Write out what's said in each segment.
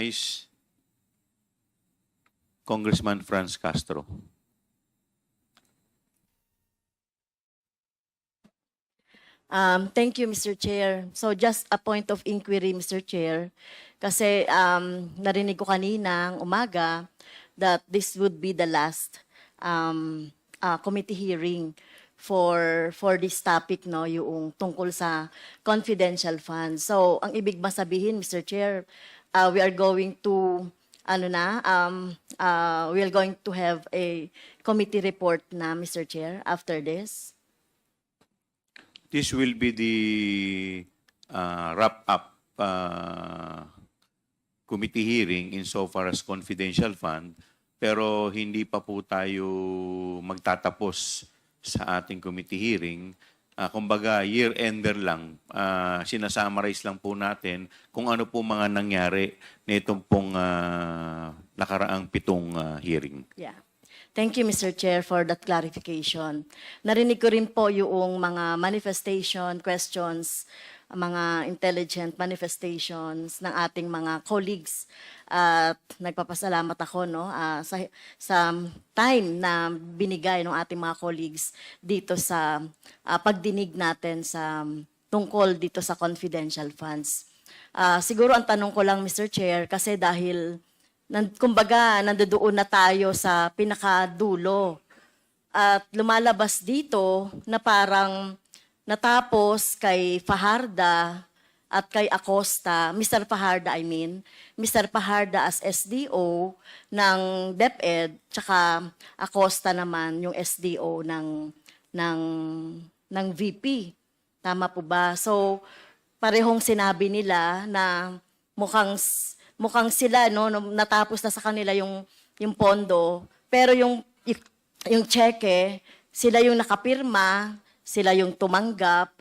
Is Congressman Franz Castro. Thank you, Mr. Chair. So just a point of inquiry, Mr. Chair, kasi narinig ko kaninang umaga that this would be the last committee hearing for this topic, no, yung tungkol sa confidential funds. So ang ibig ba sabihin, Mr. Chair, we are going to we are going to have a committee report na, Mr. Chair, after this. This will be the wrap-up committee hearing insofar as confidential fund, pero hindi pa po tayo magtatapos sa ating committee hearing. Kumbaga, year-ender lang. Sinasummarize lang po natin kung ano po mga nangyari nitong pong nakaraang 7 hearing. Yeah. Thank you, Mr. Chair, for that clarification. Narinig ko rin po yung mga manifestation, questions, mga intelligent manifestations ng ating mga colleagues. At nagpapasalamat ako, no, sa time na binigay ng ating mga colleagues dito sa pagdinig natin sa tungkol dito sa confidential funds. Siguro ang tanong ko lang, Mr. Chair, kasi dahil kumbaga, nandoon na tayo sa pinakadulo. At lumalabas dito na parang natapos kay Fajarda at kay Acosta, Mr. Fajarda Mr. Fajarda as SDO ng DepEd, tsaka Acosta naman yung SDO ng VP. Tama po ba? So, parehong sinabi nila na mukhang sila, no, natapos na sa kanila yung pondo, pero yung cheque, sila yung nakapirma, sila yung tumanggap,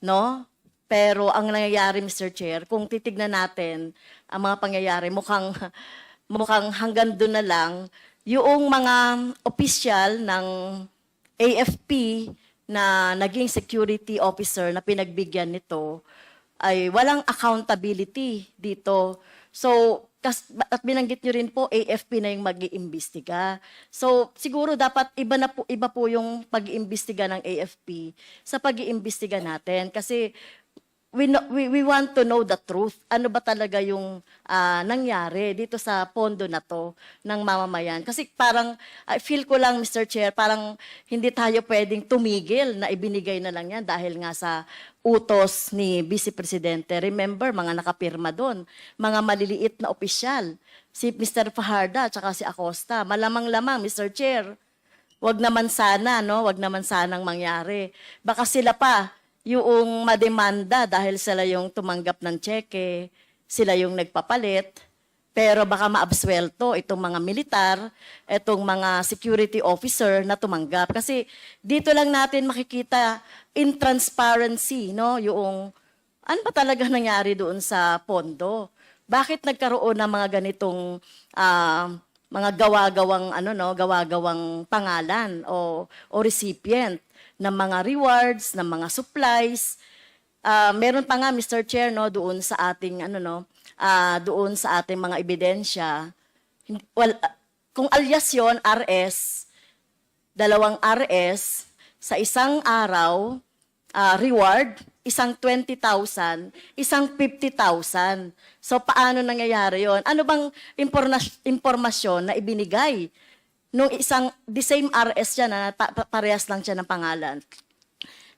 no? Pero ang nangyayari, Mr. Chair, kung titignan natin ang mga pangyayari, mukhang hanggang doon na lang yung mga opisyal ng AFP na naging security officer na pinagbigyan nito ay walang accountability dito. So, at binanggit nyo rin po, AFP na yung mag-iimbestiga. So, siguro dapat iba po yung pag-iimbestiga ng AFP sa pag-iimbestiga natin. Kasi we want to know the truth. Ano ba talaga yung nangyari dito sa pondo na to ng mamamayan? Kasi parang, I feel ko lang, Mr. Chair, parang hindi tayo pwedeng tumigil na ibinigay na lang yan dahil nga sa utos ni Vice Presidente. Remember, mga nakapirma doon, mga maliliit na opisyal, si Mr. Fajarda at si Acosta. Malamang-lamang, Mr. Chair, wag naman sana, no? Wag naman sanang mangyari. Baka sila pa yung mademanda dahil sila yung tumanggap ng cheque, sila yung nagpapalit, pero baka maabswelto itong mga militar, itong mga security officer na tumanggap. Kasi dito lang natin makikita in transparency, no, yung ano ba talaga nangyari doon sa pondo. Bakit nagkaroon ng mga ganitong mga gawa-gawang pangalan o recipient ng mga rewards, ng mga supplies. Meron pa nga, Mr. Chair, no, doon sa ating doon sa ating mga ebidensya. Kung alias yon, RS, 2 RS sa isang araw, reward, isang 20,000, isang 50,000. So paano nangyayari yon? Ano bang impormasyon na ibinigay nung the same RS siya na parehas lang siya ng pangalan,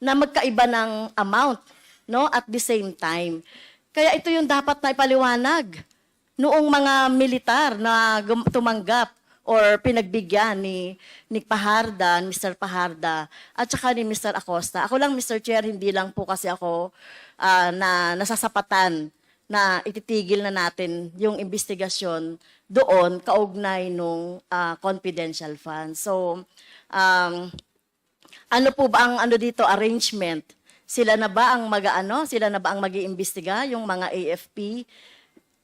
na magkaiba ng amount, no, at the same time. Kaya ito yung dapat na ipaliwanag noong mga militar na tumanggap or pinagbigyan ni Fajarda, Mr. Fajarda, at saka ni Mr. Acosta. Ako lang, Mr. Chair, hindi lang po kasi ako na nasasapatan na ititigil na natin yung investigasyon doon kaugnay nung confidential fund. So, ano po ba ang dito arrangement? Sila na ba ang mag-iimbestiga, yung mga AFP?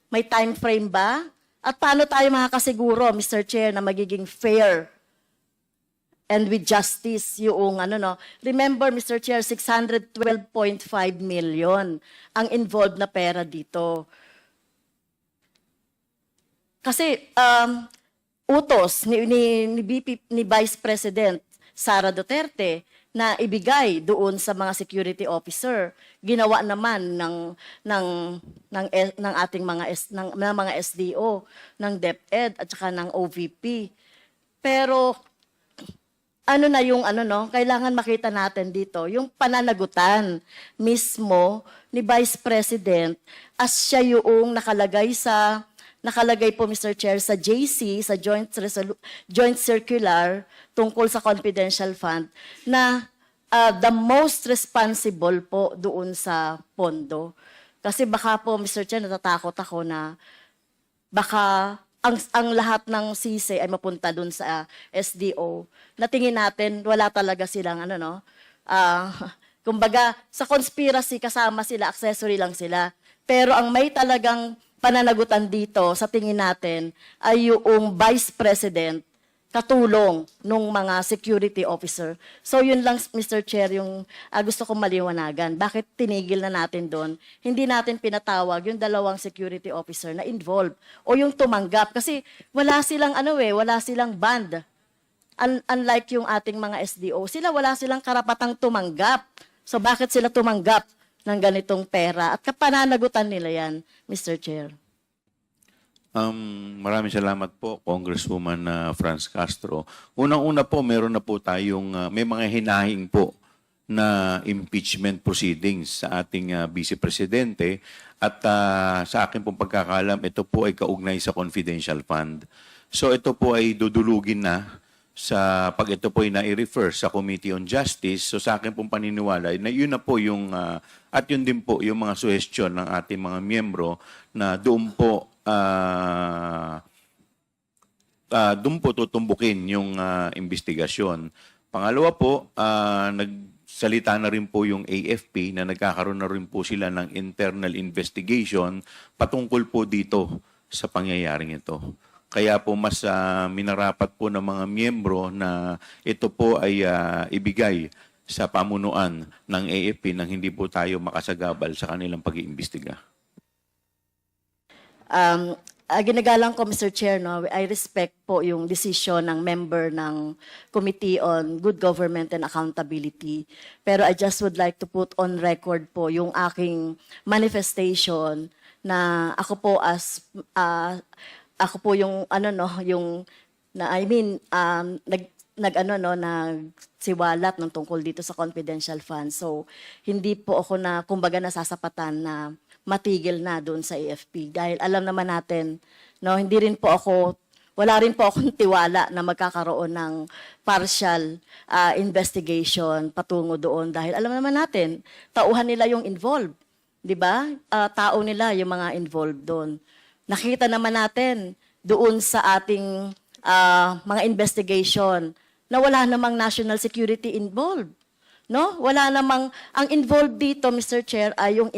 May time frame ba? At paano tayo makakasiguro, Mr. Chair, na magiging fair and with justice yung Remember, Mr. Chair, 612.5 million ang involved na pera dito. kasi utos ni Vice President Sara Duterte na ibigay doon sa mga security officer. Ginawa naman ng ating mga SDO, ng DepEd at saka ng OVP. Pero ano na yung kailangan makita natin dito, yung pananagutan mismo ni Vice President as siya yung nakalagay po, Mr. Chair, sa JC, sa Joint Circular tungkol sa confidential fund na the most responsible po doon sa pondo. Kasi baka po, Mr. Chair, natatakot ako na baka ang lahat ng sisi ay mapunta doon sa SDO. Natingin natin, wala talaga silang kumbaga, sa conspiracy kasama sila, accessory lang sila. Pero ang may talagang pananagutan dito sa tingin natin ay yung Vice President katulong nung mga security officer. So yun lang, Mr. Chair, yung gusto kong maliwanagan. Bakit tinigil na natin doon? Hindi natin pinatawag yung dalawang security officer na involved o yung tumanggap. Kasi wala silang wala silang band. Unlike yung ating mga SDO, wala silang karapatang tumanggap. So bakit sila tumanggap ng ganitong pera? At kapananagutan nila yan, Mr. Chair. Maraming salamat po, Congresswoman Franz Castro. Unang-una po, meron na po tayong, may mga hinahing po na impeachment proceedings sa ating Vice Presidente at sa akin pong pagkakalam, ito po ay kaugnay sa confidential fund. So ito po ay dudulugin na pag ito po ay na-refer sa Committee on Justice. So sa akin pong paniniwala, na yun na po yung, at yun din po yung mga suggestion ng ating mga miyembro na doon po doon po tutumbukin yung investigasyon. Pangalawa po, nagsalita na rin po yung AFP na nagkakaroon na rin po sila ng internal investigation patungkol po dito sa pangyayaring ito. Kaya po mas minarapat po ng mga miyembro na ito po ay ibigay sa pamunuan ng AFP nang hindi po tayo makasagabal sa kanilang pag-iimbestiga. Ginagalang ko, Mr. Chair, I respect po yung decision ng member ng Committee on Good Government and Accountability. Pero I just would like to put on record po yung aking manifestation na ako po yung nagsiwalat ng tungkol dito sa confidential fund. So hindi po ako kumbaga nasasapatan na matigil na doon sa AFP. Dahil alam naman natin, wala rin po akong tiwala na magkakaroon ng partial investigation patungo doon. Dahil alam naman natin, tauhan nila yung involved. Di ba? Tao nila yung mga involved doon. Nakita naman natin doon sa ating mga investigation na wala namang national security involved. No? Wala namang, ang involved dito, Mr. Chair, ay yung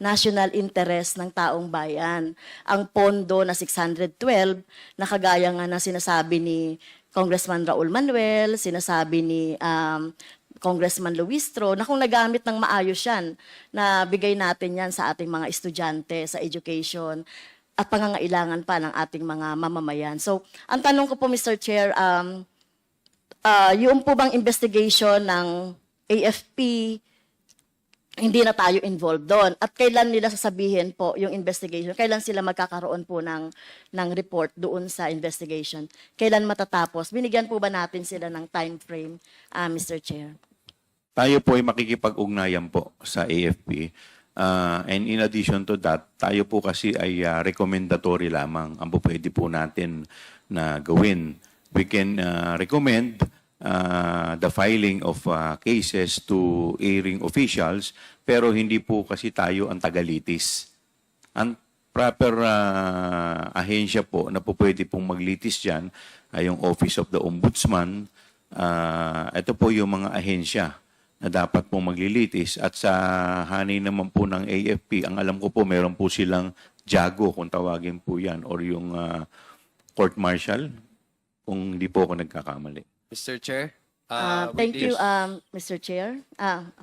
national interest ng taong bayan. Ang pondo na 612, na kagaya nga na sinasabi ni Congressman Raul Manuel, sinasabi ni Congressman Luistro, na kung nagamit ng maayos yan, na bigay natin yan sa ating mga estudyante, sa education, at pangangailangan pa ng ating mga mamamayan. So, ang tanong ko po, Mr. Chair, yung po bang investigation ng AFP, hindi na tayo involved doon? At kailan nila sasabihin po yung investigation? Kailan sila magkakaroon po ng report doon sa investigation? Kailan matatapos? Binigyan po ba natin sila ng time frame, Mr. Chair? Tayo po ay makikipag-ugnayan po sa AFP. And in addition to that, tayo po kasi ay recommendatory lamang ang pwede po natin na gawin. We can recommend the filing of cases to erring officials, pero hindi po kasi tayo ang tagalitis. Ang proper ahensya po na po pwede pong maglitis dyan ay yung Office of the Ombudsman. Ito po yung mga ahensya na dapat pong maglilitis. At sa hanay naman po ng AFP, ang alam ko po, meron po silang JAGO, kung tawagin po yan, or yung court martial, kung hindi po ako nagkakamali. Mr. Chair? Thank you, Mr. Chair.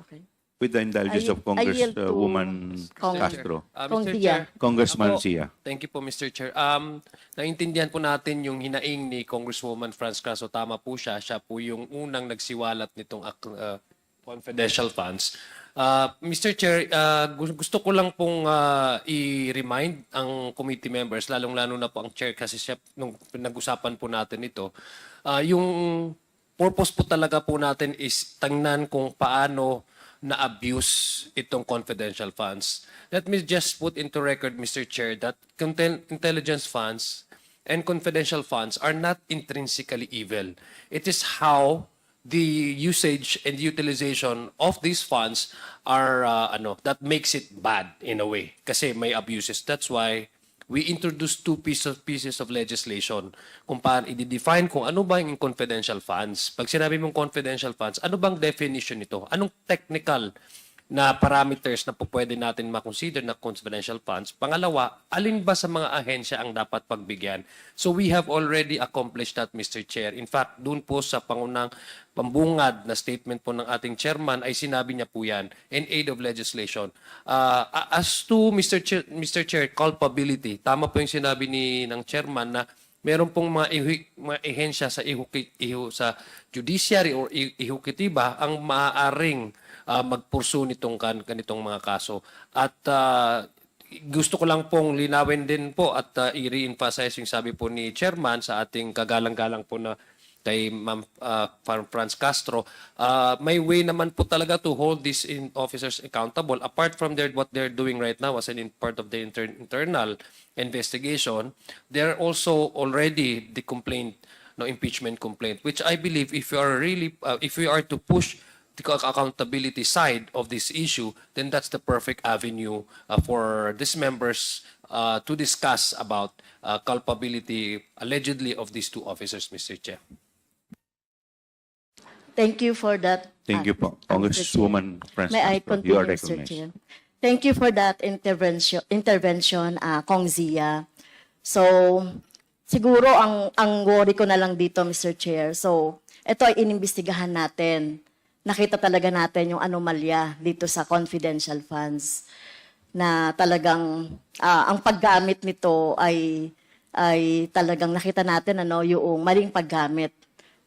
Okay. With the indulgence of I yield to Congresswoman Kong- Castro. Kong Mr. Dia. Chair. Congressman Apo, Sia. Thank you po, Mr. Chair. Naintindihan po natin yung hinaing ni Congresswoman Franz Castro. Tama po siya. Siya po yung unang nagsiwalat nitong confidential funds. Mr. Chair, gusto ko lang pong i-remind ang committee members, lalong-lalo na po ang chair kasi siya, nung pinag-usapan po natin ito, yung purpose po talaga po natin is tingnan kung paano na-abuse itong confidential funds. Let me just put into record, Mr. Chair, that intelligence funds and confidential funds are not intrinsically evil. It is how the usage and utilization of these funds are that makes it bad in a way kasi may abuses. That's why we introduced two pieces of legislation kung paano i-define kung ano ba yung confidential funds. Pag sinabi mong confidential funds, ano bang definition nito? Anong technical na parameters na po pwede natin makonsider na confidential funds? Pangalawa, alin ba sa mga ahensya ang dapat pagbigyan? So we have already accomplished that, Mr. Chair. In fact, dun po sa pangunang pambungad na statement po ng ating chairman ay sinabi niya po yan in aid of legislation. As to Mr. Chair, culpability, tama po yung sinabi ng chairman na meron pong mga ehensya sa sa judiciary or ehukitiba ang maaaring magpursu nitong ganitong mga kaso. At gusto ko lang pong linawin din po at i-re-emphasize yung sabi po ni chairman sa ating kagalang-galang po na kay Ma'am Franz Castro, may way naman po talaga to hold these officers accountable. Apart from what they're doing right now as part of the internal investigation, they're also already the impeachment complaint, which I believe if we are to push the accountability side of this issue, then that's the perfect avenue for these members to discuss about culpability allegedly of these two officers, Mr. Chair. Thank you for that. Thank you po. Mr. Chair. Congresswoman Franz May I Castro, you are continue, Mr. recognized. Chair? Thank you for that intervention, Kong Zia. So, siguro ang worry ko na lang dito, Mr. Chair. So, ito ay inimbestigahan natin. Nakita talaga natin yung anomalya dito sa confidential funds na talagang ang paggamit nito ay talagang nakita natin yung maling paggamit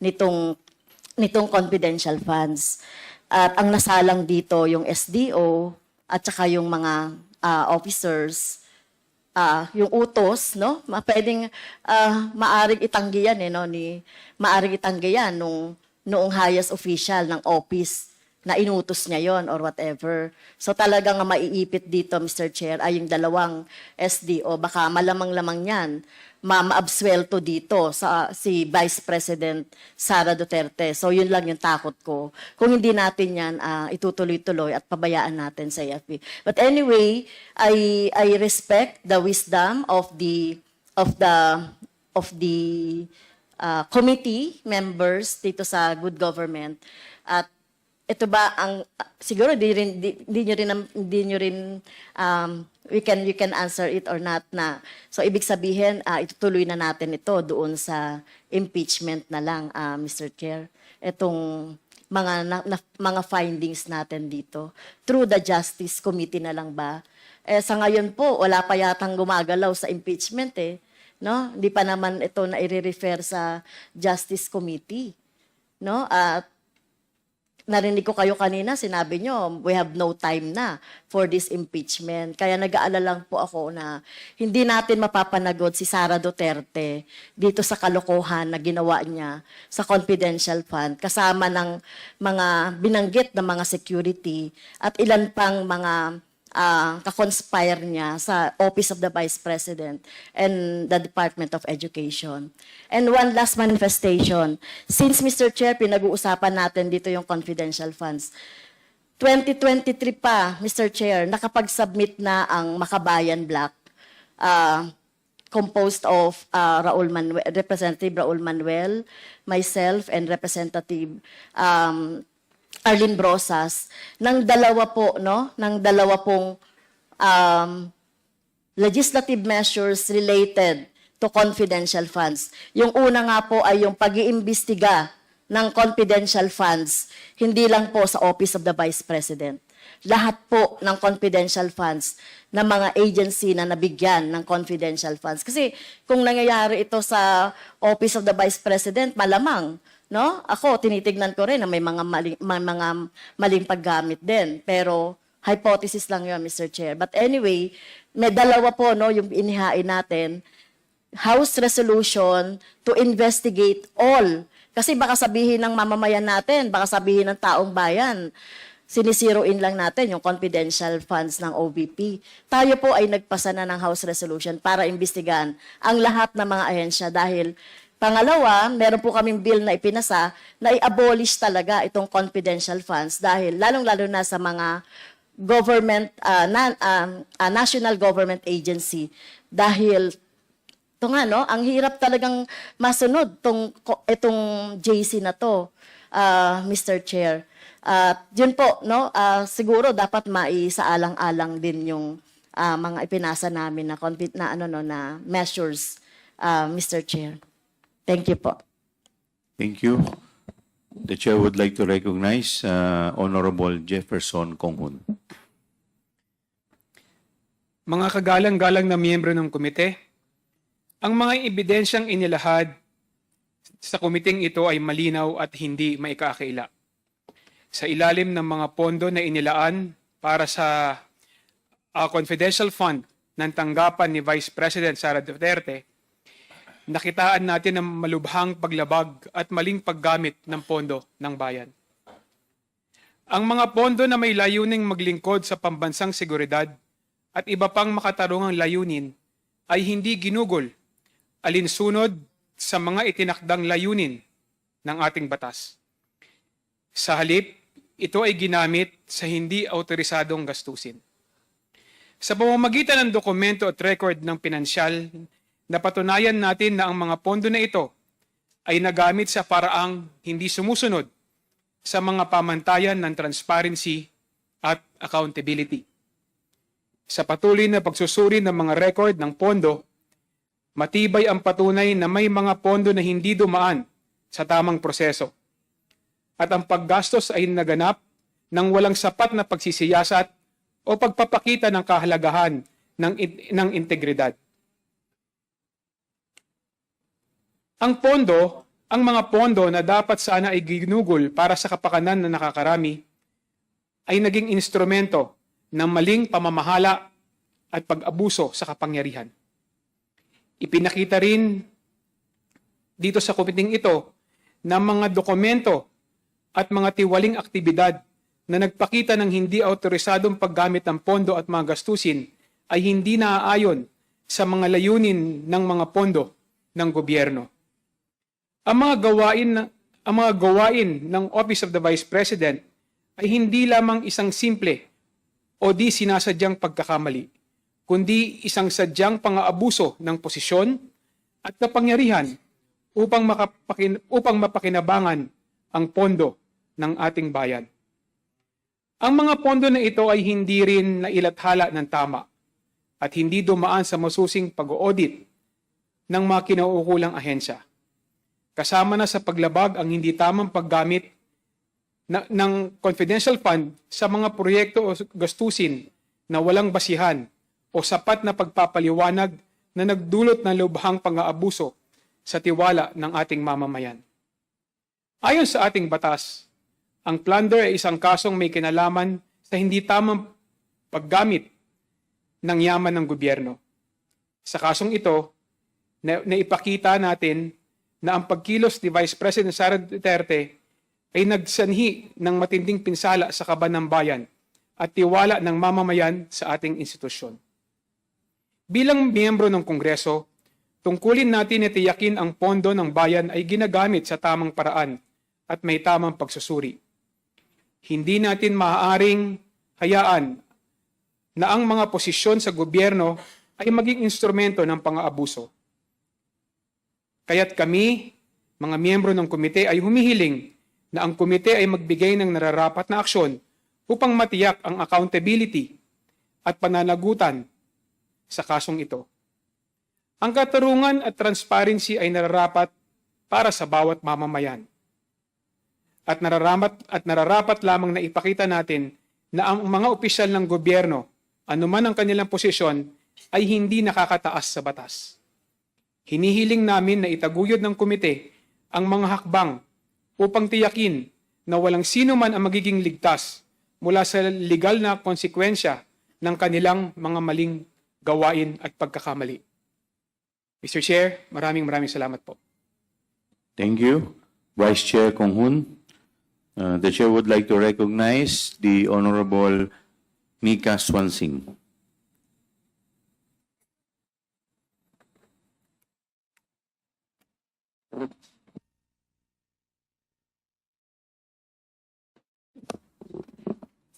nitong confidential funds. At ang nasalang dito yung SDO at saka yung mga officers, yung utos, no? Pwedeng maaring itanggihan maaring itanggihan noong highest official ng office na inutos niya yon or whatever. So talagang maiipit dito, Mr. Chair, ay yung dalawang SDO. Baka malamang-lamang yan maabswelto dito si Vice President Sara Duterte. So yun lang yung takot ko. Kung hindi natin yan itutuloy-tuloy at pabayaan natin sa AFP. But anyway, I respect the wisdom of the committee members dito sa good government. At ito ba ang siguro di nyo rin you can answer it or not na. So ibig sabihin itutuloy na natin ito doon sa impeachment na lang, Mr. Chair. Itong mga findings natin dito through the Justice Committee na lang ba? Sa ngayon po wala pa yatang gumagalaw sa impeachment no? Hindi pa naman ito na i-refer sa Justice Committee, no? At narinig ko kayo kanina, sinabi nyo, we have no time na for this impeachment. Kaya nag-aalala lang po ako na hindi natin mapapanagod si Sara Duterte dito sa kalokohan na ginawa niya sa confidential fund kasama ng mga binanggit na mga security at ilan pang mga kakonspire niya sa Office of the Vice President and the Department of Education. And one last manifestation. Since, Mr. Chair, pinag-uusapan natin dito yung confidential funds. 2023 pa, Mr. Chair, nakapag-submit na ang Makabayan Block composed of Representative Raul Manuel, myself, and Representative Arlene Brosas ng dalawa pong legislative measures related to confidential funds. Yung una nga po ay yung pag-iimbestiga ng confidential funds, hindi lang po sa Office of the Vice President. lahat po ng confidential funds ng mga agency na nabigyan ng confidential funds. Kasi kung nangyayari ito sa Office of the Vice President, malamang, no? Ako, tinitignan ko rin na may mga maling paggamit din. Pero hypothesis lang yun, Mr. Chair. But anyway, may dalawa po, no, yung inihain natin. House resolution to investigate all. Kasi baka sabihin ng mamamayan natin, baka sabihin ng taong bayan, sinisiroin lang natin yung confidential funds ng OVP. Tayo po ay nagpasa na ng House resolution para imbestigahan ang lahat ng mga ahensya dahil pangalawa, meron po kaming bill na ipinasa na i-abolish talaga itong confidential funds dahil lalong-lalo na sa mga government, national government agency dahil ito nga, no? Ang hirap talagang masunod itong JC na to, Mr. Chair. Yun po, no? Siguro dapat maisaalang-alang din yung mga ipinasa namin na measures, Mr. Chair. Thank you po. Thank you. The chair would like to recognize Honorable Jefferson Konghun. Mga kagalang-galang na miyembro ng komite, ang mga ebidensyang inilahad sa komiting ito ay malinaw at hindi maikakaila. Sa ilalim ng mga pondo na inilaan para sa confidential fund ng tanggapan ni Vice President Sara Duterte, nakitaan natin ang malubhang paglabag at maling paggamit ng pondo ng bayan. Ang mga pondo na may layuning maglingkod sa pambansang seguridad at iba pang makatarungang layunin ay hindi ginugol alinsunod sa mga itinakdang layunin ng ating batas. Sa halip, ito ay ginamit sa hindi autorisadong gastusin. Sa pamamagitan ng dokumento at record ng pinansyal, napatunayan natin na ang mga pondo na ito ay nagamit sa paraang hindi sumusunod sa mga pamantayan ng transparency at accountability. Sa patuloy na pagsusuri ng mga record ng pondo, matibay ang patunay na may mga pondo na hindi dumaan sa tamang proseso at ang paggastos ay naganap ng walang sapat na pagsisiyasat o pagpapakita ng kahalagahan ng integridad. Ang mga pondo na dapat sana ay ginugol para sa kapakanan na nakakarami ay naging instrumento ng maling pamamahala at pag-abuso sa kapangyarihan. Ipinakita rin dito sa komiting ito na mga dokumento at mga tiwaling aktibidad na nagpakita ng hindi autorisadong paggamit ng pondo at mga gastusin ay hindi naaayon sa mga layunin ng mga pondo ng gobyerno. Ang mga gawain ng Office of the Vice President ay hindi lamang isang simple o di sinasadyang pagkakamali, kundi isang sadyang pang-aabuso ng posisyon at kapangyarihan upang mapakinabangan ang pondo ng ating bayan. Ang mga pondo na ito ay hindi rin nailathala ng tama at hindi dumaan sa masusing pag-audit ng mga kinauukulang ahensya. Kasama na sa paglabag ang hindi tamang paggamit ng confidential fund sa mga proyekto o gastusin na walang basihan o sapat na pagpapaliwanag na nagdulot ng lubhang pang-aabuso sa tiwala ng ating mamamayan. Ayon sa ating batas, ang plunder ay isang kasong may kinalaman sa hindi tamang paggamit ng yaman ng gobyerno. Sa kasong ito, naipakita natin na ang pagkilos ni Vice President Sara Duterte ay nagsanhi ng matinding pinsala sa kaban ng bayan at tiwala ng mamamayan sa ating institusyon. Bilang miyembro ng Kongreso, tungkulin natin na tiyakin ang pondo ng bayan ay ginagamit sa tamang paraan at may tamang pagsusuri. Hindi natin maaaring hayaan na ang mga posisyon sa gobyerno ay maging instrumento ng pang-aabuso. Kaya't kami, mga miyembro ng komite, ay humihiling na ang komite ay magbigay ng nararapat na aksyon upang matiyak ang accountability at pananagutan sa kasong ito. Ang katarungan at transparency ay nararapat para sa bawat mamamayan. At nararapat lamang na ipakita natin na ang mga opisyal ng gobyerno, anuman ang kanilang posisyon, ay hindi nakakataas sa batas. Hinihiling namin na itaguyod ng komite ang mga hakbang upang tiyakin na walang sino man ang magiging ligtas mula sa legal na konsekwensya ng kanilang mga maling gawain at pagkakamali. Mr. Chair, maraming salamat po. Thank you. Vice Chair Kong Hoon. The Chair would like to recognize the Honorable Mika Swansing.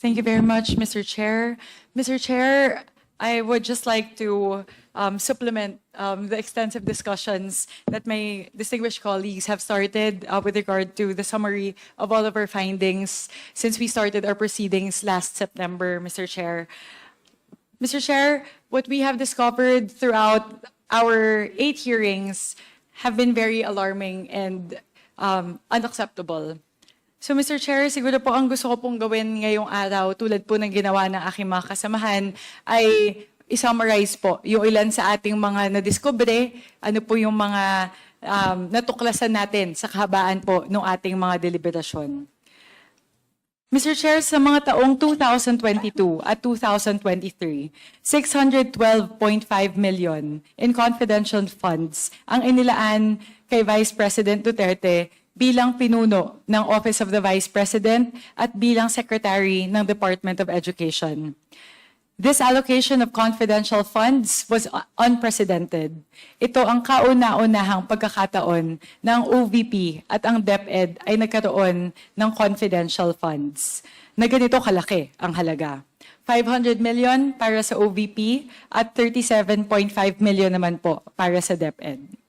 Thank you very much, Mr. Chair. Mr. Chair, I would just like to supplement the extensive discussions that my distinguished colleagues have started with regard to the summary of all of our findings since we started our proceedings last September, Mr. Chair. Mr. Chair, what we have discovered throughout our 8 hearings have been very alarming and unacceptable. So Mr. Chair, siguro po ang gusto ko pong gawin ngayong araw, tulad po ng ginawa ng aking mga kasamahan, ay i-summarize po yung ilan sa ating mga nadiskubre, ano po yung mga natuklasan natin sa kahabaan po ng ating mga deliberasyon. Mr. Chair, sa mga taong 2022 at 2023, 612.5 million in confidential funds ang inilaan kay Vice President Duterte bilang pinuno ng Office of the Vice President at bilang Secretary ng Department of Education. This allocation of confidential funds was unprecedented. Ito ang kauna-unahang pagkakataon ng OVP at ang DepEd ay nagkaroon ng confidential funds na ganito kalaki ang halaga. 500 million para sa OVP at 37.5 million naman po para sa DepEd.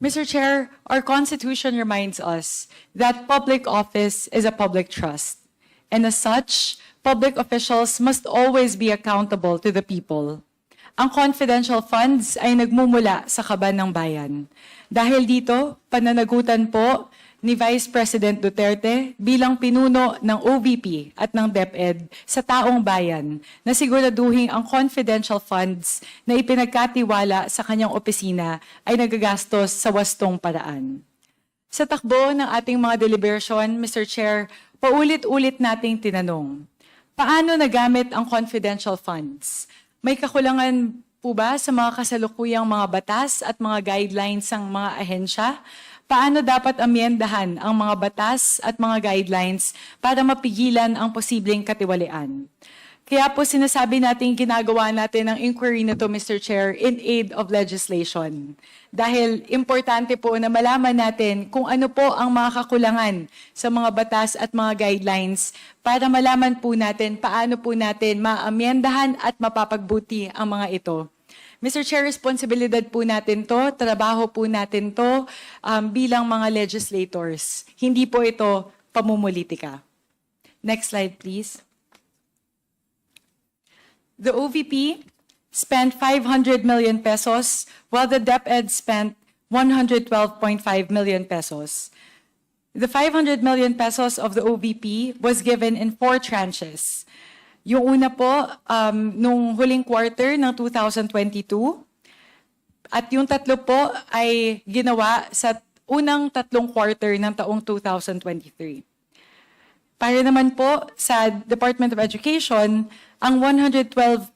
Mr. Chair, our Constitution reminds us that public office is a public trust. And as such, public officials must always be accountable to the people. Ang confidential funds ay nagmumula sa kaban ng bayan. Dahil dito, pananagutan po ni Vice President Duterte bilang pinuno ng OVP at ng DepEd sa taong bayan na siguraduhin ang confidential funds na ipinagkatiwala sa kanyang opisina ay nagagastos sa wastong paraan. Sa takbo ng ating mga deliberation, Mr. Chair, paulit-ulit nating tinanong, paano nagamit ang confidential funds? May kakulangan po ba sa mga kasalukuyang mga batas at mga guidelines ng mga ahensya? Paano dapat amyendahan ang mga batas at mga guidelines para mapigilan ang posibleng katiwalian? Kaya po sinasabi natin ginagawa natin ang inquiry na to, Mr. Chair, in aid of legislation. Dahil importante po na malaman natin kung ano po ang mga kakulangan sa mga batas at mga guidelines para malaman po natin paano po natin maamyendahan at mapapagbuti ang mga ito. Mr. Chair, responsibilidad po natin to, trabaho po natin to bilang mga legislators. Hindi po ito pamumulitika. Next slide, please. The OVP spent 500 million pesos while the DepEd spent 112.5 million pesos. The 500 million pesos of the OVP was given in 4 tranches. Yung una po, nung huling quarter ng 2022, at yung tatlo po ay ginawa sa unang 3 quarter ng taong 2023. Para naman po sa Department of Education, ang 112.5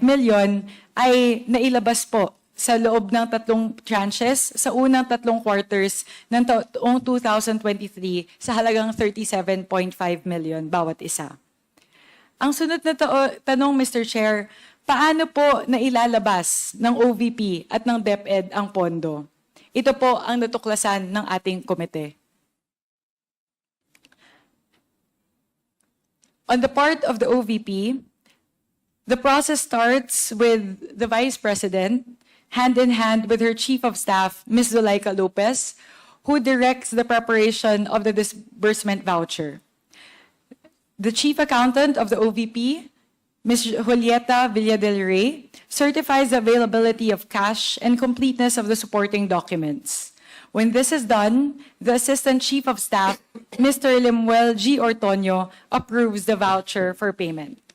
million ay nailabas po sa loob ng 3 tranches sa unang 3 quarters ng taong 2023 sa halagang 37.5 million bawat isa. Ang sunod na tanong, Mr. Chair, paano po nailalabas ng OVP at ng DepEd ang pondo? Ito po ang natuklasan ng ating komite. On the part of the OVP, the process starts with the Vice President, hand in hand with her Chief of Staff, Ms. Zulaika Lopez, who directs the preparation of the disbursement voucher. The Chief Accountant of the OVP, Ms. Julieta Villa del Rey, certifies the availability of cash and completeness of the supporting documents. When this is done, the Assistant Chief of Staff, Mr. Limuel G. Ortonio, approves the voucher for payment.